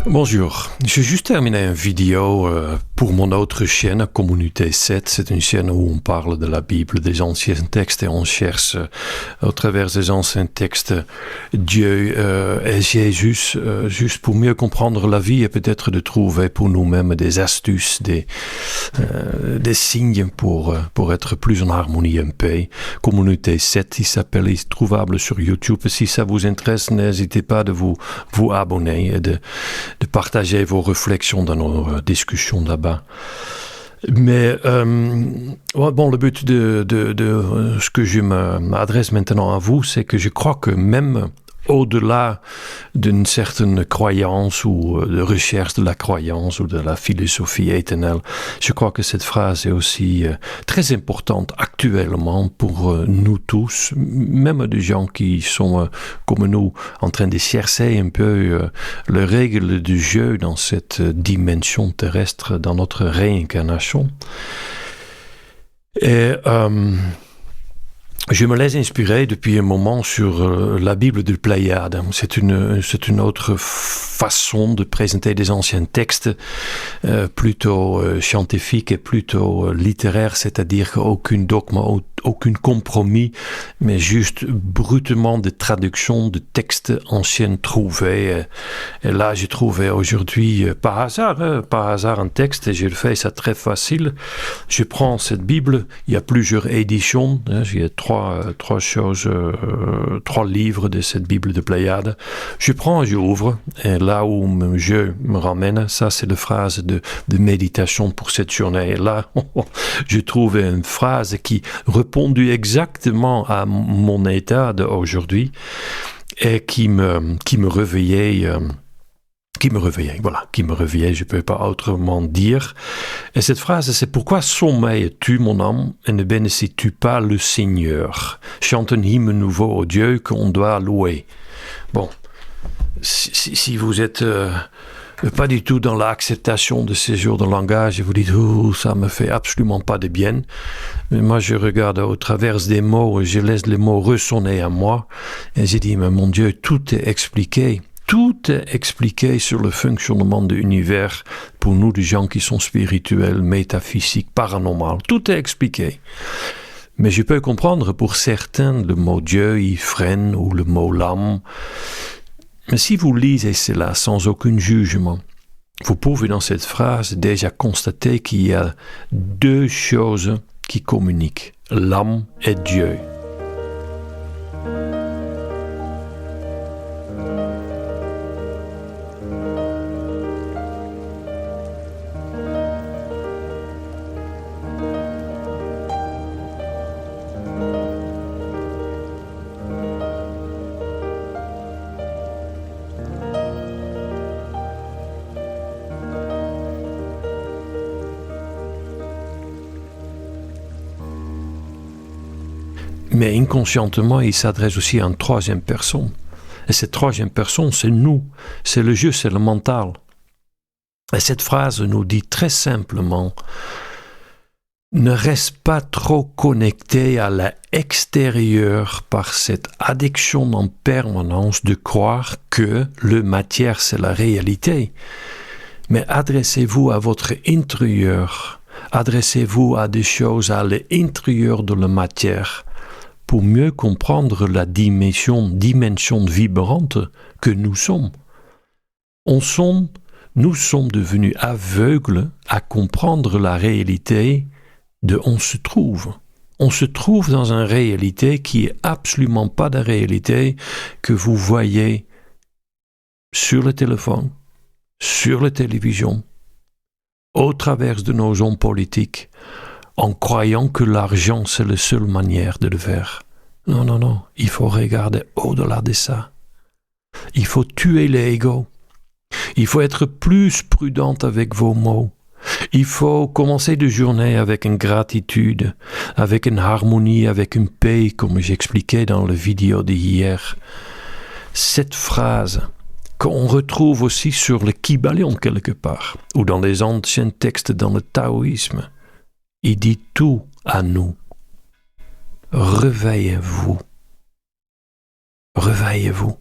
Bonjour, j'ai juste terminé une vidéo pour mon autre chaîne, Communauté 7. C'est une chaîne où on parle de la Bible, des anciens textes et on cherche au travers des anciens textes Dieu et Jésus, juste pour mieux comprendre la vie et peut-être de trouver pour nous-mêmes des astuces, des signes pour être plus en harmonie et en paix. Communauté 7, il s'appelle, il est trouvable sur YouTube. Si ça vous intéresse, n'hésitez pas de vous abonner et de partager vos réflexions dans nos discussions là-bas. Mais le but de ce que je m'adresse maintenant à vous, c'est que je crois que même au-delà d'une certaine croyance ou de recherche de la croyance ou de la philosophie éternelle, je crois que cette phrase est aussi très importante actuellement pour nous tous, même des gens qui sont comme nous en train de chercher un peu les règles du jeu dans cette dimension terrestre, dans notre réincarnation. Et je me laisse inspirer depuis un moment sur la Bible de Pléiade. C'est une autre façon de présenter des anciens textes plutôt scientifiques et plutôt littéraires, c'est-à-dire aucun dogme, aucun compromis, mais juste brutement de traduction de textes anciens trouvés. Et là, j'ai trouvé aujourd'hui, par hasard un texte, et je le fais, c'est très facile. Je prends cette Bible, il y a plusieurs éditions, il y a trois livres de cette Bible de Pléiade. Je prends, j'ouvre, et là où je me ramène, ça c'est la phrase de méditation pour cette journée. Et là, je trouve une phrase qui répondu exactement à mon état d'aujourd'hui et qui me réveillait, je peux pas autrement dire. Et cette phrase, c'est: pourquoi sommeilles-tu, mon âme, et ne bénéficies-tu pas le Seigneur? Chante un hymne nouveau au Dieu qu'on doit louer. Bon, si vous êtes pas du tout dans l'acceptation de ces genres de langage, et vous dites: oh, ça me fait absolument pas de bien. Mais moi, je regarde au travers des mots, et je laisse les mots ressonner à moi, et je dis: mais mon Dieu, tout est expliqué. Tout est expliqué sur le fonctionnement de l'univers pour nous, des gens qui sont spirituels, métaphysiques, paranormaux. Tout est expliqué. Mais je peux comprendre pour certains le mot Dieu, il freine, ou le mot l'âme. Mais si vous lisez cela sans aucun jugement, vous pouvez dans cette phrase déjà constater qu'il y a deux choses qui communiquent: l'âme et Dieu. Mais inconscientement, il s'adresse aussi à une troisième personne. Et cette troisième personne, c'est nous. C'est le jeu, c'est le mental. Et cette phrase nous dit très simplement: ne reste pas trop connecté à l'extérieur par cette addiction en permanence de croire que le matière, c'est la réalité. Mais adressez-vous à votre intérieur. Adressez-vous à des choses à l'intérieur de la matière, pour mieux comprendre la dimension vibrante que nous sommes. Nous sommes devenus aveugles à comprendre la réalité de on se trouve. On se trouve dans une réalité qui est absolument pas la réalité que vous voyez sur le téléphone, sur la télévision, au travers de nos hommes politiques, en croyant que l'argent, c'est la seule manière de le faire. Non, il faut regarder au-delà de ça. Il faut tuer l'ego. Il faut être plus prudent avec vos mots. Il faut commencer de journée avec une gratitude, avec une harmonie, avec une paix, comme j'expliquais dans la vidéo d'hier. Cette phrase qu'on retrouve aussi sur le Kybalion quelque part, ou dans les anciens textes dans le taoïsme, il dit tout à nous. Réveillez-vous. Réveillez-vous.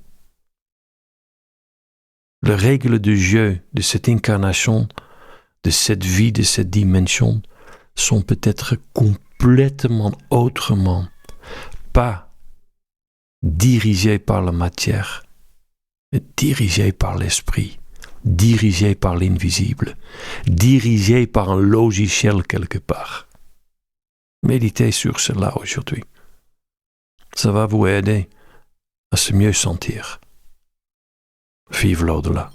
Les règles de jeu de cette incarnation, de cette vie, de cette dimension, sont peut-être complètement autrement, pas dirigées par la matière, mais dirigées par l'esprit, dirigées par l'invisible, dirigées par un logiciel quelque part. Méditez sur cela aujourd'hui. Ça va vous aider à se mieux sentir. Vive l'au-delà.